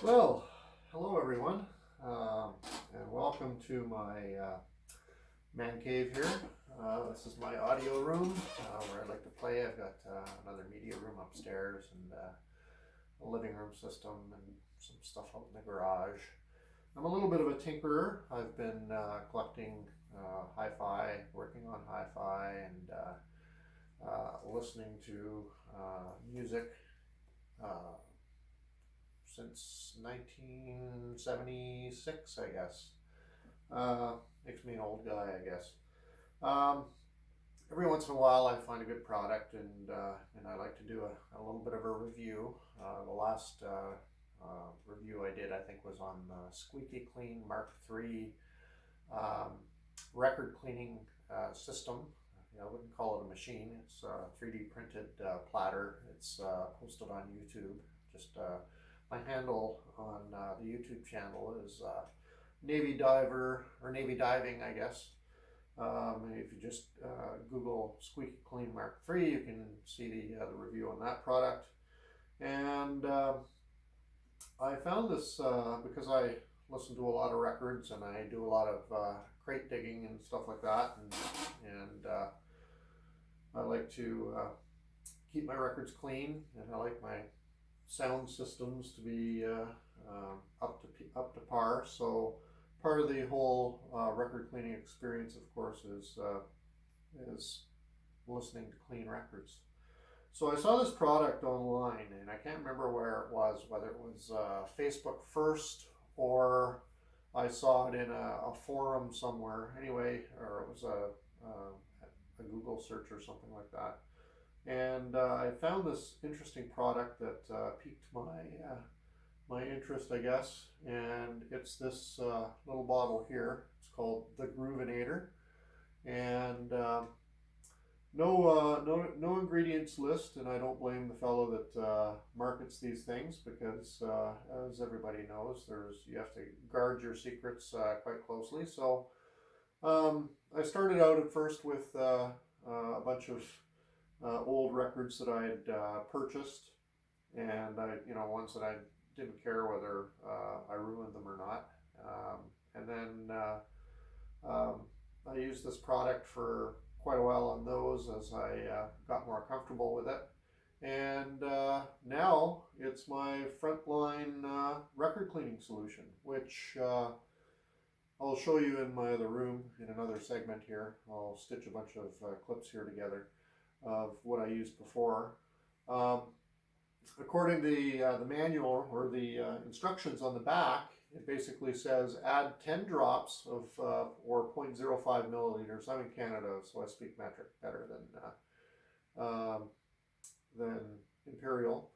Well, hello everyone, and welcome to my man cave here. This is my audio room where I like to play. I've got another media room upstairs and a living room system and some stuff out in the garage. I'm a little bit of a tinkerer. I've been collecting hi-fi, working on hi-fi, and listening to music since 1976, I guess. Makes me an old guy, I guess. Um, every once in a while, I find a good product, and I like to do a little bit of a review. The last review I did, I think, was on the Squeaky Clean Mark III um, record cleaning system. I wouldn't call it a machine. It's a 3D printed platter. It's posted on YouTube. Just my handle on the YouTube channel is Navy Diver or Navy Diving, I guess. If you just Google Squeaky Clean Mark III, you can see the review on that product. And I found this because I listen to a lot of records and I do a lot of crate digging and stuff like that, and I like to keep my records clean, and I like my sound systems to be up to par. So part of the whole record cleaning experience, of course, is listening to clean records. So I saw this product online, and I can't remember where it was, whether it was Facebook first or I saw it in a forum somewhere. Anyway, or it was a Google search or something like that. And I found this interesting product that piqued my interest, I guess. And it's this little bottle here. It's called the Groovinator, and no ingredients list. And I don't blame the fellow that markets these things, because as everybody knows, you have to guard your secrets quite closely. So I started out at first with a bunch of old records that I had purchased, and ones that I didn't care whether I ruined them or not. And then I used this product for quite a while on those as I got more comfortable with it. And now it's my frontline record cleaning solution, which I'll show you in my other room in another segment here. I'll stitch a bunch of clips here together of what I used before. According to the manual or the instructions on the back, it basically says add 10 drops of or 0.05 milliliters. I'm in Canada, so I speak metric better than imperial,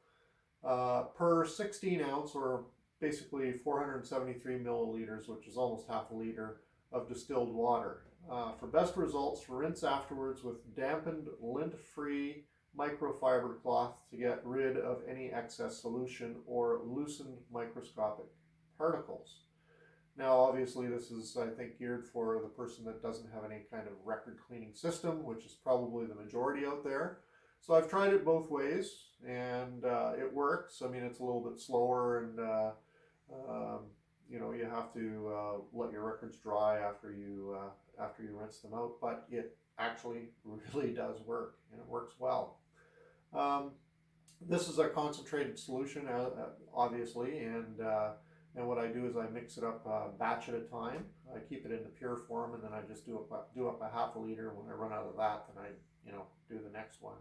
per 16 ounce, or basically 473 milliliters, which is almost half a liter of distilled water. For best results, rinse afterwards with dampened lint-free microfiber cloth to get rid of any excess solution or loosened microscopic particles. Now, obviously, this is, I think, geared for the person that doesn't have any kind of record cleaning system, which is probably the majority out there. So I've tried it both ways, and it works. I mean, it's a little bit slower, and you have to let your records dry after you rinse them out, but it actually really does work, and it works well. This is a concentrated solution, obviously, and what I do is I mix it up batch at a time. I keep it in the pure form, and then I just do up a half a liter. When I run out of that, then I do the next one.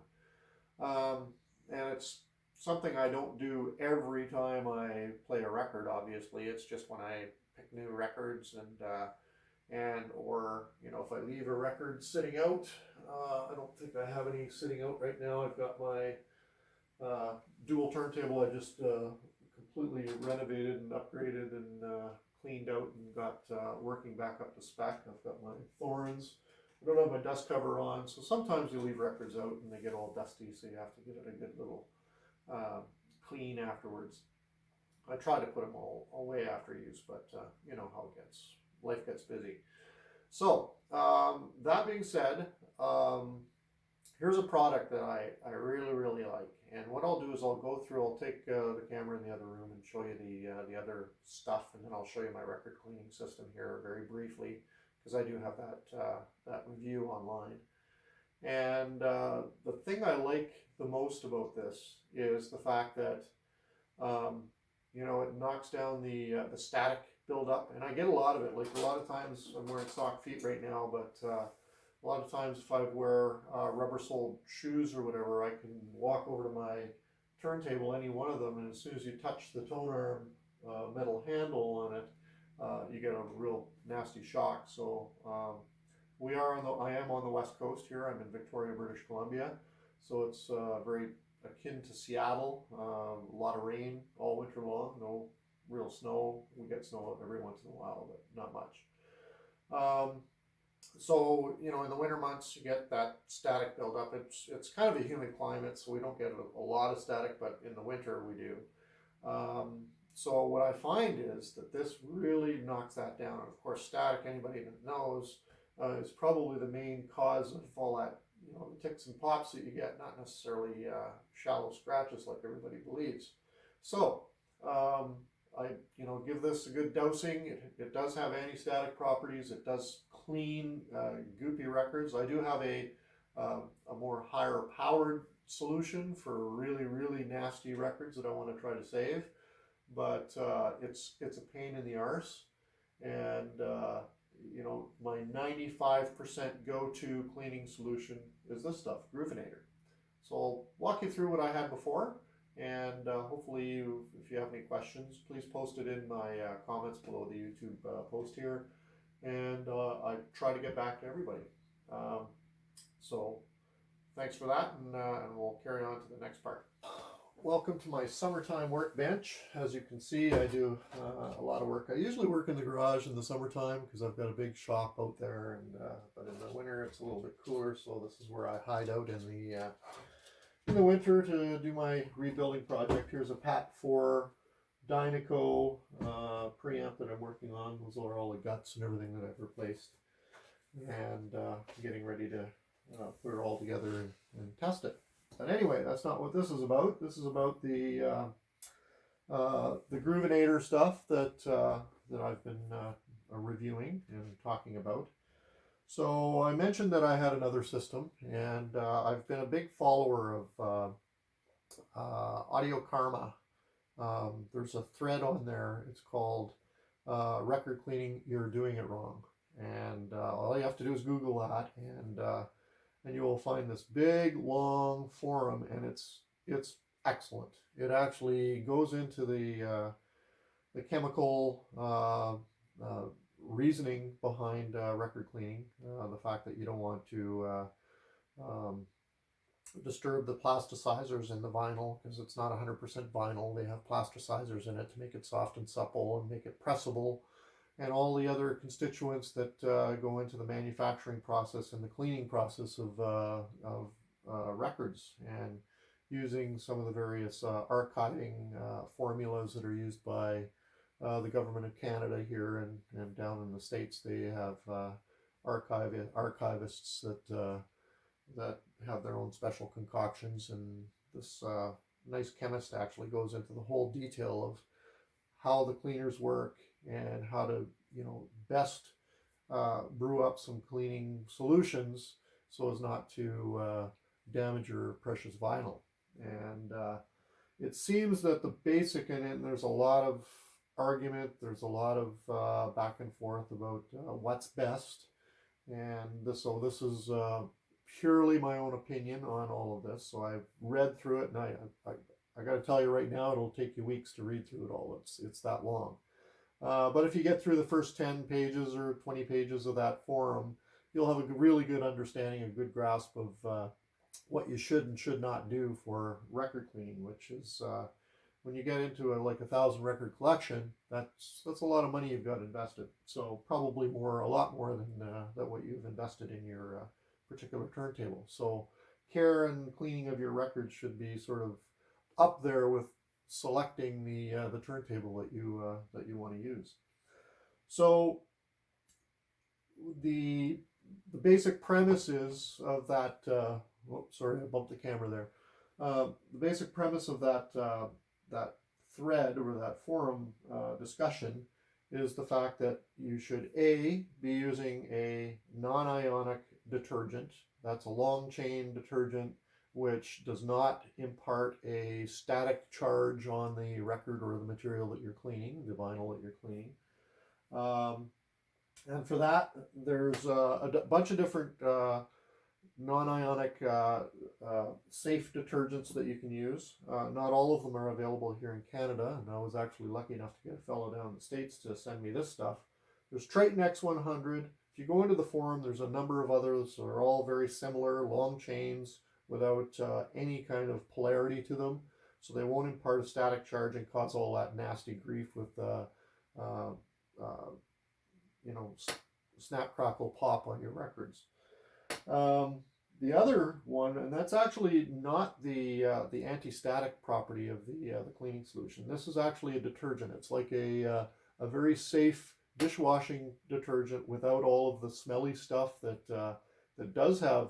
And it's something I don't do every time I play a record. Obviously, it's just when I pick new records, or if I leave a record sitting out. I don't think I have any sitting out right now. I've got my dual turntable. I just completely renovated and upgraded and cleaned out and got working back up to spec. I've got my Thorns. I don't have my dust cover on, so sometimes you leave records out and they get all dusty, so you have to give it a good little clean afterwards. I try to put them all away after use, but you know how it gets. Life gets busy. So that being said, here's a product that I really, really like. And what I'll do is I'll go through, I'll take the camera in the other room and show you the other stuff, and then I'll show you my record cleaning system here very briefly, because I do have that review online. And the thing I like the most about this is the fact that you know, it knocks down the static buildup, and I get a lot of it. Like a lot of times, I'm wearing sock feet right now, but a lot of times if I wear rubber-soled shoes or whatever, I can walk over to my turntable, any one of them, and as soon as you touch the tone arm metal handle on it, you get a real nasty shock. So I am on the west coast here. I'm in Victoria, British Columbia, so it's very akin to Seattle. A lot of rain all winter long. No real snow. We get snow every once in a while, but not much. So you know, in the winter months, you get that static buildup. It's kind of a humid climate, so we don't get a lot of static, but in the winter we do. So what I find is that this really knocks that down. And of course, static, anybody that knows, is probably the main cause of all that, you know, the ticks and pops that you get, not necessarily shallow scratches like everybody believes. So I, you know, give this a good dosing. It does have anti-static properties. It does clean goopy records. I do have a more higher powered solution for really, really nasty records that I want to try to save, but it's a pain in the arse. And you know, my 95% go-to cleaning solution is this stuff, Groovinator. So I'll walk you through what I had before, and hopefully if you have any questions, please post it in my comments below the YouTube post here, and I try to get back to everybody. So thanks for that, and we'll carry on to the next part. Welcome to my summertime workbench. As you can see, I do a lot of work. I usually work in the garage in the summertime because I've got a big shop out there, and but in the winter it's a little bit cooler, so this is where I hide out in the winter to do my rebuilding project. Here's a PAT 4 Dynaco preamp that I'm working on. Those are all the guts and everything that I've replaced, and getting ready to put it all together and test it. But anyway, that's not what this is about. This is about the Groovinator stuff that I've been reviewing and talking about. So I mentioned that I had another system, and I've been a big follower of Audio Karma. There's a thread on there. It's called Record Cleaning, You're Doing It Wrong. And all you have to do is Google that, and you will find this big, long forum, and it's excellent. It actually goes into the chemical reasoning behind record cleaning, the fact that you don't want to disturb the plasticizers in the vinyl, because it's not 100% vinyl. They have plasticizers in it to make it soft and supple and make it pressable, and all the other constituents that go into the manufacturing process and the cleaning process of records, and using some of the various archiving formulas that are used by the government of Canada here, and down in the States they have archivists that have their own special concoctions, and this nice chemist actually goes into the whole detail of how the cleaners work and how to, you know, best brew up some cleaning solutions so as not to damage your precious vinyl. And it seems that the basic in it, and there's a lot of argument, there's a lot of back and forth about what's best, and this is purely my own opinion on all of this. So I've read through it, and I got to tell you right now, it'll take you weeks to read through it all. It's that long. But if you get through the first 10 pages or 20 pages of that forum, you'll have a really good understanding, a good grasp of what you should and should not do for record cleaning, which is when you get into like 1,000 record collection, that's a lot of money you've got invested. So probably a lot more than what you've invested in your particular turntable. So care and cleaning of your records should be sort of up there with selecting the turntable that you want to use. So the basic premise is of that Oh, sorry, I bumped the camera there. The basic premise of that thread or that forum discussion is the fact that you should be using a non-ionic detergent. That's a long chain detergent which does not impart a static charge on the record or the material that you're cleaning, the vinyl that you're cleaning. And for that, there's a bunch of different non-ionic safe detergents that you can use. Not all of them are available here in Canada, and I was actually lucky enough to get a fellow down in the States to send me this stuff. There's Triton X100. If you go into the forum, there's a number of others that are all very similar, long chains without any kind of polarity to them, so they won't impart a static charge and cause all that nasty grief with snap, crackle, pop on your records. The other one, and that's actually not the anti-static property of the cleaning solution. This is actually a detergent. It's like a very safe dishwashing detergent without all of the smelly stuff that does have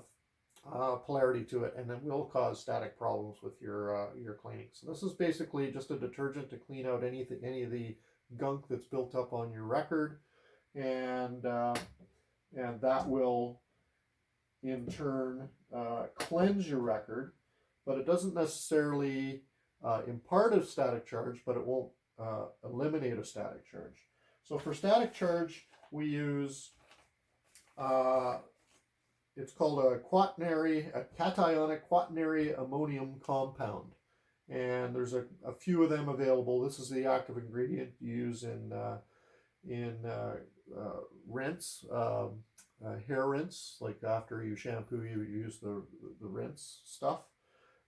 polarity to it, and it will cause static problems with your cleaning. So this is basically just a detergent to clean out any of the gunk that's built up on your record, and that will in turn cleanse your record, but it doesn't necessarily impart a static charge, but it won't eliminate a static charge. So for static charge, we use it's called a cationic quaternary ammonium compound, and there's a few of them available. This is the active ingredient you use in rinse, hair rinse, like after you shampoo, you use the rinse stuff.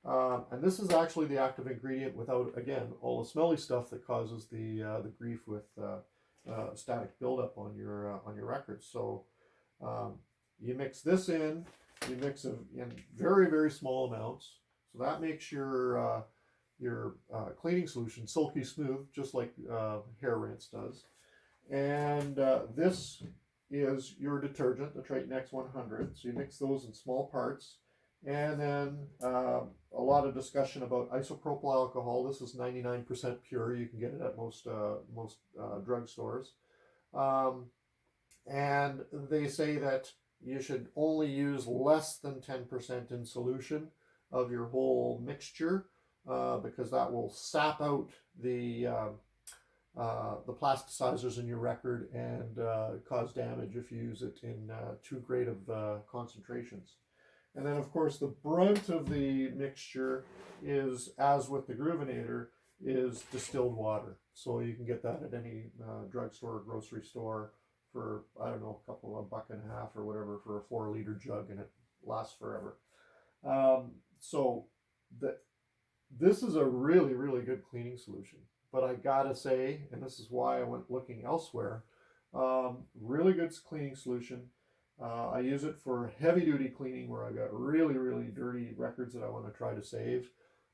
And this is actually the active ingredient without, again, all the smelly stuff that causes the grief with static buildup on your records. So you mix this in, you mix it in very, very small amounts. So that makes your cleaning solution silky smooth, just like hair rinse does. And this is your detergent, the Triton X100. So you mix those in small parts. And then a lot of discussion about isopropyl alcohol. This is 99% pure. You can get it at most drugstores. And they say that you should only use less than 10% in solution of your whole mixture, because that will sap out the plasticizers in your record and cause damage if you use it in too great of concentrations. And then, of course, the brunt of the mixture is, as with the Groovinator, is distilled water. So you can get that at any drugstore or grocery store for, I don't know, $1.50 or whatever for a 4-liter jug, and it lasts forever. So this is a really, really good cleaning solution. But I gotta say, and this is why I went looking elsewhere, really good cleaning solution. I use it for heavy-duty cleaning where I got really, really dirty records that I want to try to save.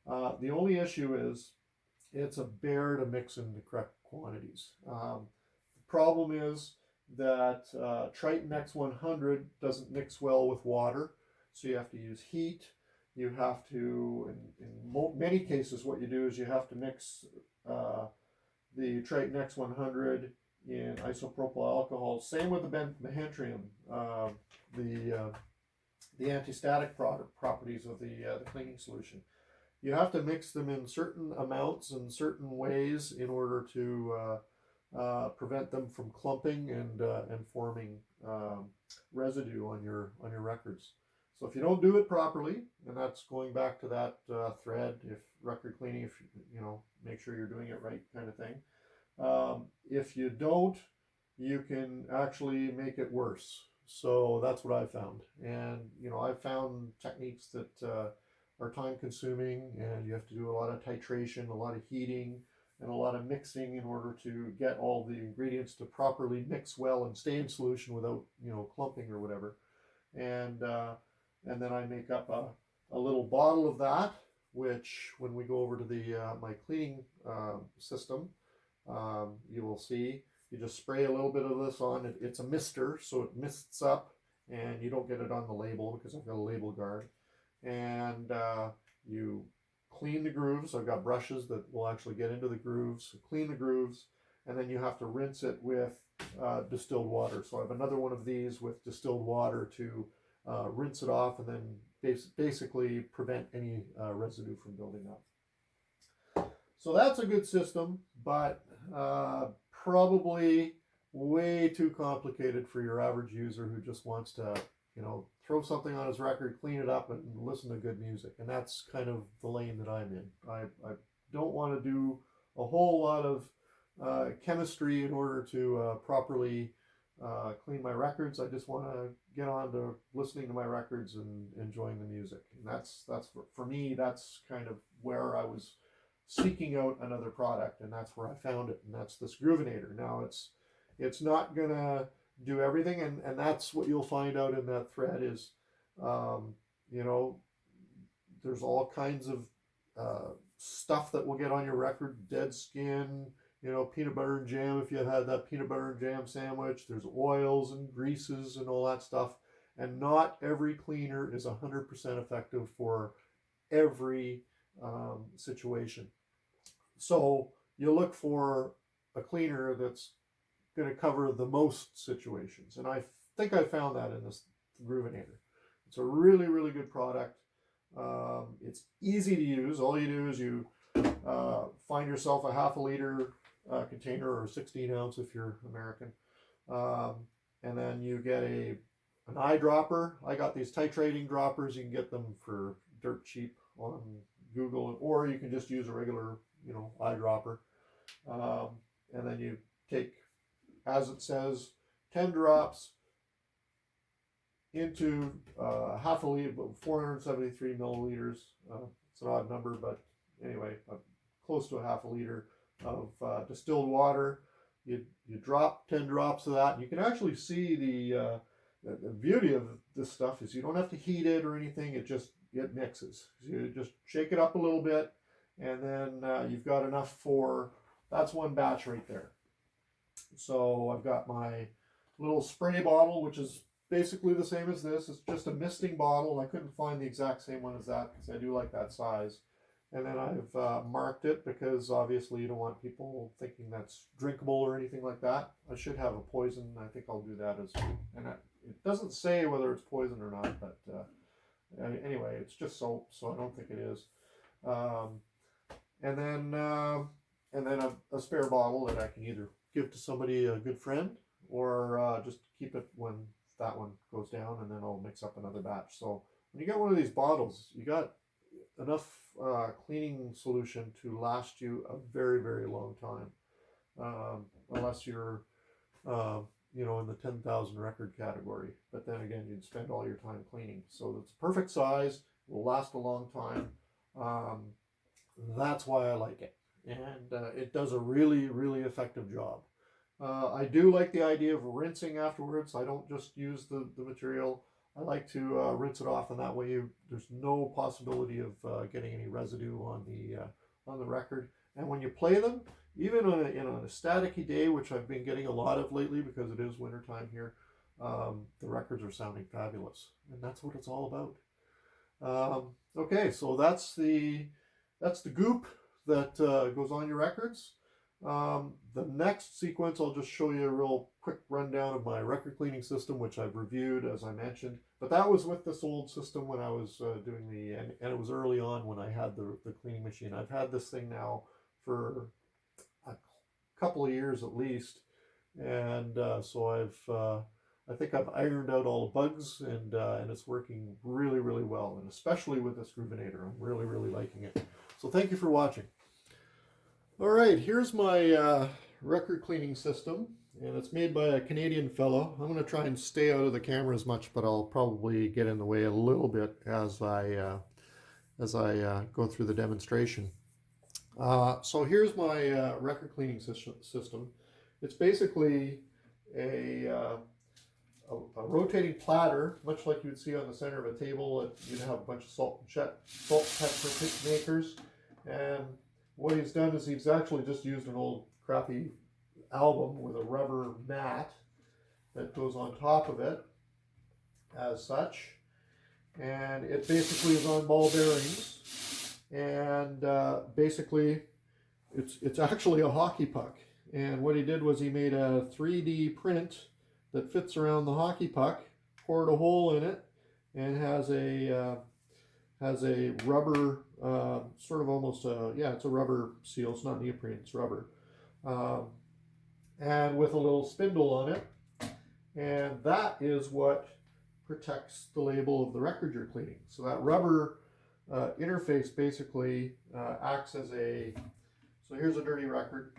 The only issue is it's a bear to mix in the correct quantities. The problem is that Triton X100 doesn't mix well with water, so you have to use heat. You have to, in many cases, what you do is you have to mix the Triton X100 in isopropyl alcohol. Same with the benhentrium, the anti-static properties of the cleaning solution. You have to mix them in certain amounts and certain ways in order to prevent them from clumping and forming residue on your records. So if you don't do it properly, and that's going back to that thread, if record cleaning, if make sure you're doing it right, kind of thing. If you don't, you can actually make it worse. So that's what I found. And I've found techniques that are time consuming, and you have to do a lot of titration, a lot of heating, and a lot of mixing in order to get all the ingredients to properly mix well and stay in solution without clumping or whatever. And then I make up a little bottle of that, which when we go over to the my cleaning system, you will see you just spray a little bit of this on it. It's a mister, so it mists up, and you don't get it on the label because I've got a label guard. and you clean the grooves. I've got brushes that will actually get into the grooves, clean the grooves, and then you have to rinse it with distilled water. So I have another one of these with distilled water to rinse it off and then basically prevent any residue from building up. So that's a good system, but probably way too complicated for your average user who just wants to, throw something on his record, clean it up, and listen to good music. And that's kind of the lane that I'm in. I don't want to do a whole lot of chemistry in order to properly clean my records. I just want to get on to listening to my records and enjoying the music. And that's for me, that's kind of where I was seeking out another product, and that's where I found it, and that's this Groovinator. Now it's not gonna do everything, and that's what you'll find out in that thread is, there's all kinds of stuff that will get on your record, dead skin, peanut butter and jam if you had that peanut butter and jam sandwich. There's oils and greases and all that stuff, and not every cleaner is 100% effective for every situation. So you look for a cleaner that's going to cover the most situations, and I think I found that in this Groovinator. It's a really, really good product. It's easy to use. All you do is you find yourself a half a liter container, or 16 ounce if you're American, and then you get an eyedropper. I got these titrating droppers. You can get them for dirt cheap on Google, or you can just use a regular eyedropper, and then you take, as it says, 10 drops into half a liter, 473 milliliters. It's an odd number, but anyway, close to a half a liter of distilled water. You drop 10 drops of that, and you can actually see the beauty of this stuff is you don't have to heat it or anything. It mixes. You just shake it up a little bit, and then you've got enough for, that's one batch right there. So I've got my little spray bottle, which is basically the same as this. It's just a misting bottle. I couldn't find the exact same one as that because I do like that size. And then I've marked it because obviously you don't want people thinking that's drinkable or anything like that. I should have a poison. I think I'll do that as well. And it doesn't say whether it's poison or not, but anyway, it's just soap, so I don't think it is. And then a spare bottle that I can either give to somebody, a good friend, or just keep it when that one goes down, and then I'll mix up another batch. So when you get one of these bottles, you got enough cleaning solution to last you a very, very long time, unless you're in the 10,000 record category. But then again, you'd spend all your time cleaning. So it's perfect size, will last a long time. That's why I like it. And it does a really, really effective job. I do like the idea of rinsing afterwards. I don't just use the material. I like to rinse it off, and that way there's no possibility of getting any residue on the record. And when you play them, even on a staticky day, which I've been getting a lot of lately because it is wintertime here, the records are sounding fabulous, and that's what it's all about. Okay, so that's the goop that goes on your records. The next sequence, I'll just show you a real quick rundown of my record cleaning system, which I've reviewed, as I mentioned. But that was with this old system when I was doing and it was early on when I had the cleaning machine. I've had this thing now for a couple of years at least, and so I think I've ironed out all the bugs, and it's working really, really well, and especially with this Groovinator, I'm really, really liking it. So thank you for watching. All right, here's my record cleaning system, and it's made by a Canadian fellow. I'm going to try and stay out of the camera as much, but I'll probably get in the way a little bit as I go through the demonstration. So here's my record cleaning system. It's basically a rotating platter, much like you would see on the center of a table. You'd have a bunch of salt and pepper makers, and what he's done is he's actually just used an old crappy album with a rubber mat that goes on top of it as such, and it basically is on ball bearings, and basically it's actually a hockey puck. And what he did was he made a 3D print that fits around the hockey puck, poured a hole in it, and has a rubber, sort of almost it's a rubber seal. It's not neoprene, it's rubber, and with a little spindle on it, and that is what protects the label of the record you're cleaning. So that rubber interface basically acts as a, so here's a dirty record,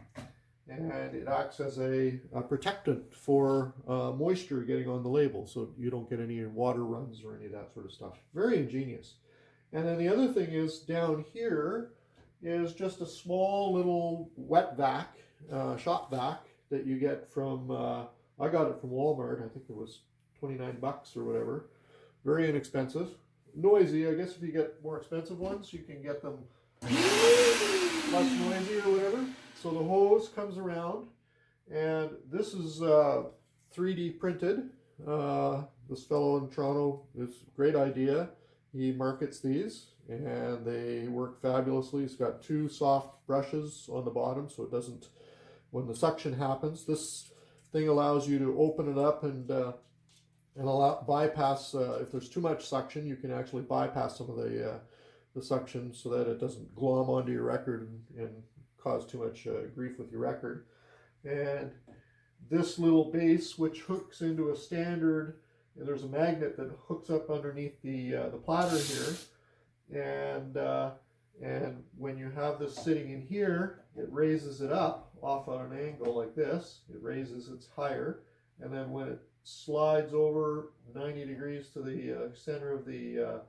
and it acts as a protectant for moisture getting on the label, so you don't get any water runs or any of that sort of stuff. Very ingenious. And then the other thing is down here is just a small little wet vac, shop vac that you get from, I got it from Walmart. I think it was 29 bucks or whatever. Very inexpensive. Noisy. I guess if you get more expensive ones, you can get them less noisy or whatever. So the hose comes around, and this is 3D printed. This fellow in Toronto, it's a great idea. He markets these, and they work fabulously. He's got two soft brushes on the bottom, so it doesn't, when the suction happens, this thing allows you to open it up and bypass, if there's too much suction, you can actually bypass some of the suction so that it doesn't glom onto your record and cause too much grief with your record. And this little base, which hooks into a standard, and there's a magnet that hooks up underneath the platter here, and when you have this sitting in here, it raises it up off on an angle like this. It raises it higher, and then when it slides over 90 degrees to the center of the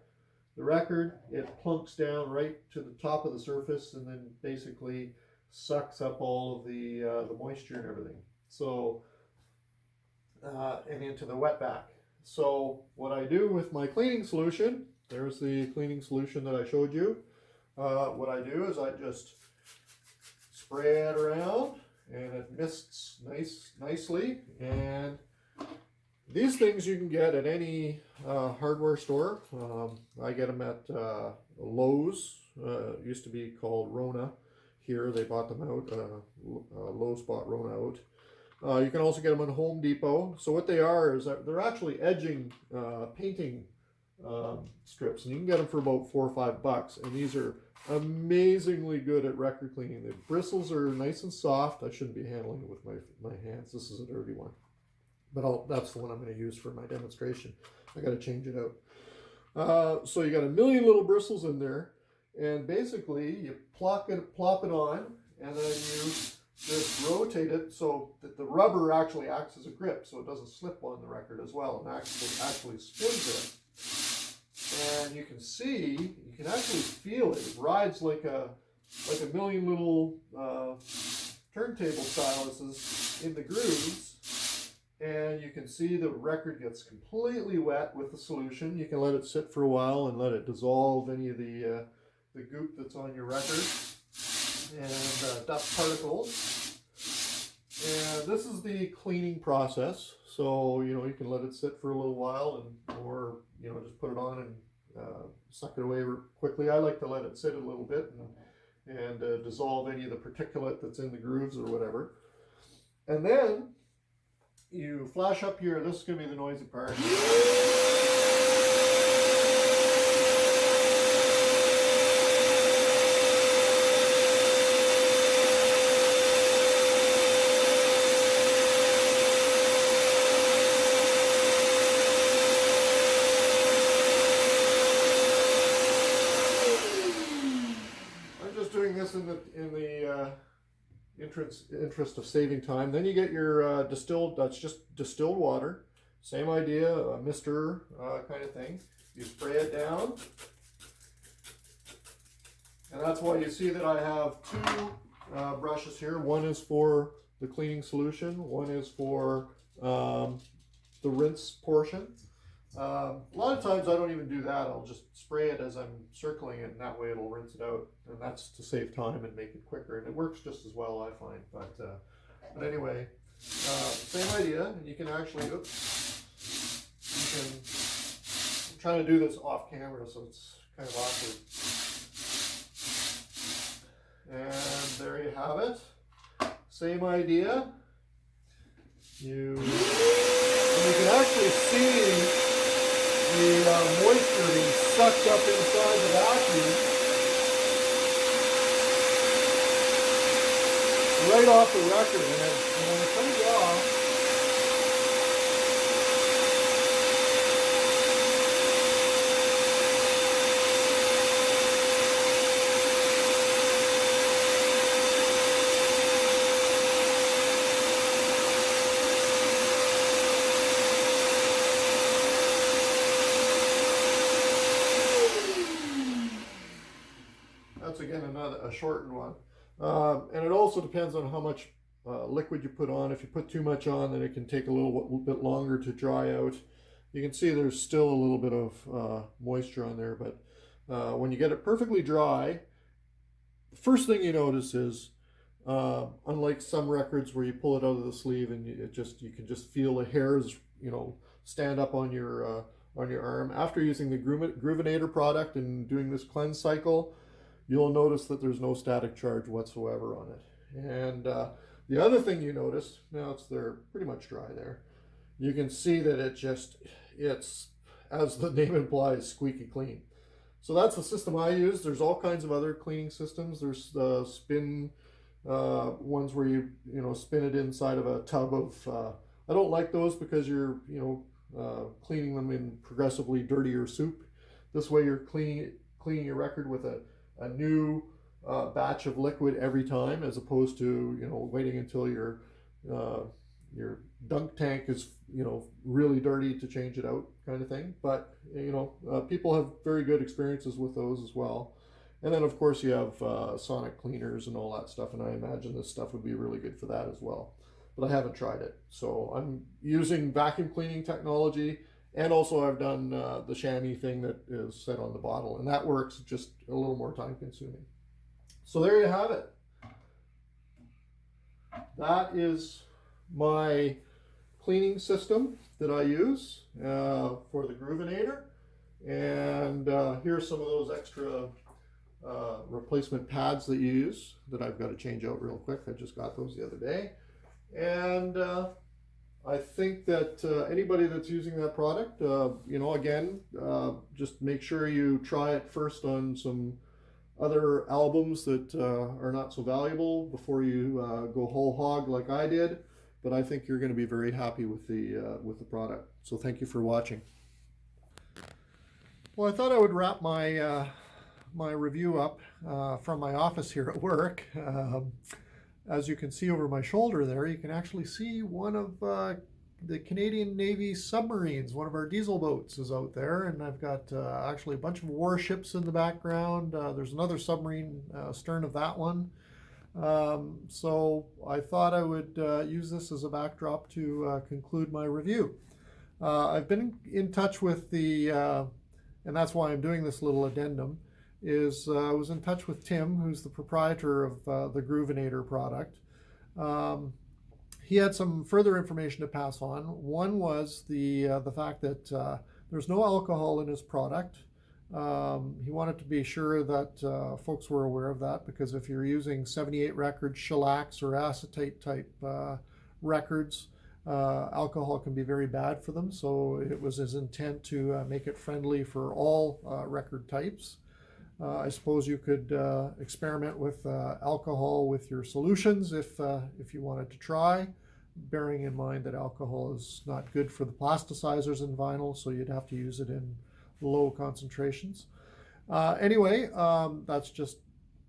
record, it plunks down right to the top of the surface, and then basically sucks up all of the moisture and everything. So and into the wet vac. So what I do with my cleaning solution, there's the cleaning solution that I showed you. What I do is I just spray it around, and it mists nicely. And these things you can get at any hardware store. I get them at Lowe's. It used to be called Rona. Here they bought them out. Lowe's bought Rona out. You can also get them on Home Depot. So what they are is that they're actually edging painting strips, and you can get them for about $4 or $5. And these are amazingly good at record cleaning. The bristles are nice and soft. I shouldn't be handling it with my hands. This is a dirty one, but that's the one I'm going to use for my demonstration. I got to change it out. So you got a million little bristles in there, and basically you plop it on, and then you just rotate it so that the rubber actually acts as a grip, so it doesn't slip on the record as well, and actually spins it. And you can actually feel it. It rides like a million little turntable styluses in the grooves, and you can see the record gets completely wet with the solution. You can let it sit for a while and let it dissolve any of the goop that's on your record and dust particles. And this is the cleaning process. So you can let it sit for a little while, or just put it on and suck it away quickly. I like to let it sit a little bit and dissolve any of the particulate that's in the grooves or whatever. And then you flash up here. This is going to be the noisy part. In the interest of saving time. Then you get your distilled, that's just distilled water. Same idea, a mister kind of thing. You spray it down. And that's why you see that I have two brushes here. One is for the cleaning solution. One is for the rinse portion. A lot of times I don't even do that. I'll just spray it as I'm circling it, and that way it'll rinse it out. And that's to save time and make it quicker. And it works just as well, I find. But anyway, same idea. And you can actually, you can trying to do this off camera, so it's kind of awkward. And there you have it. Same idea. You can actually see the moisture being sucked up inside the vacuum right off the record, and when it comes off, that's again a shortened one. And it also depends on how much liquid you put on. If you put too much on, then it can take a little bit longer to dry out. You can see there's still a little bit of moisture on there, but when you get it perfectly dry, the first thing you notice is, unlike some records where you pull it out of the sleeve and you can just feel the hairs, stand up on your arm. After using the Groovinator product and doing this cleanse cycle, you'll notice that there's no static charge whatsoever on it. And the other thing you notice, now they're pretty much dry there, you can see that it's, as the name implies, squeaky clean. So that's the system I use. There's all kinds of other cleaning systems. There's the spin ones where you spin it inside of a tub of, I don't like those because you're cleaning them in progressively dirtier soup. This way you're cleaning your record with a new batch of liquid every time, as opposed to waiting until your dunk tank is really dirty to change it out, kind of thing. But people have very good experiences with those as well. And then of course you have sonic cleaners and all that stuff, and I imagine this stuff would be really good for that as well, but I haven't tried it. So I'm using vacuum cleaning technology. And also I've done the chamois thing that is set on the bottle, and that works, just a little more time consuming. So there you have it. That is my cleaning system that I use for the Groovinator. And here's some of those extra replacement pads that you use that I've got to change out real quick. I just got those the other day. And I think that anybody that's using that product, again, just make sure you try it first on some other albums that are not so valuable before you go whole hog like I did. But I think you're going to be very happy with the product. So thank you for watching. Well, I thought I would wrap my my review up from my office here at work. As you can see over my shoulder there, you can actually see one of the Canadian Navy submarines. One of our diesel boats is out there, and I've got actually a bunch of warships in the background. There's another submarine stern of that one. So I thought I would use this as a backdrop to conclude my review. I've been in touch with and that's why I'm doing this little addendum, I was in touch with Tim, who's the proprietor of the Groovinator product. He had some further information to pass on. One was the fact that there's no alcohol in his product. He wanted to be sure that folks were aware of that, because if you're using 78 record shellacs or acetate type records, alcohol can be very bad for them. So it was his intent to make it friendly for all record types. I suppose you could experiment with alcohol with your solutions if you wanted to try, bearing in mind that alcohol is not good for the plasticizers in vinyl, so you'd have to use it in low concentrations. Anyway, that's just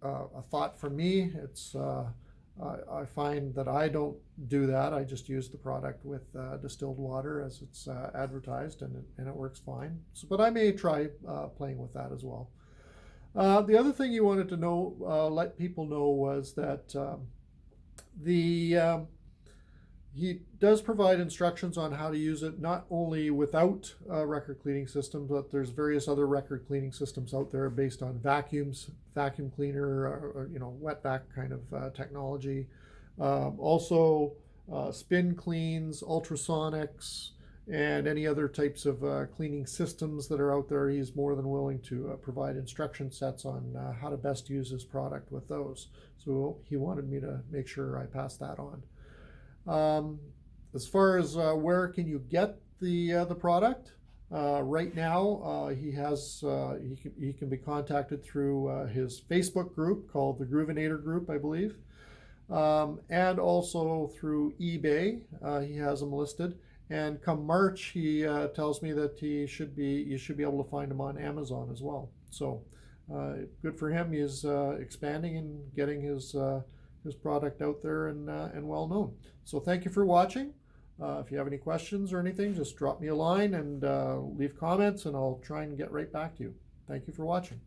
a thought from me. I find that I don't do that. I just use the product with distilled water as it's advertised, and it works fine. So, but I may try playing with that as well. The other thing you wanted to know, let people know, was that he does provide instructions on how to use it, not only without a record cleaning system, but there's various other record cleaning systems out there based on vacuums, vacuum cleaner, or wet vac kind of technology. Also spin cleans, ultrasonics, and any other types of cleaning systems that are out there. He's more than willing to provide instruction sets on how to best use his product with those. So he wanted me to make sure I pass that on. As far as where can you get the product, right now he can be contacted through his Facebook group called the Groovinator group, I believe, and also through eBay. He has them listed. And come March, he tells me that you should be able to find him on Amazon as well. So good for him. He's expanding and getting his product out there and well known. So thank you for watching. If you have any questions or anything, just drop me a line and leave comments, and I'll try and get right back to you. Thank you for watching.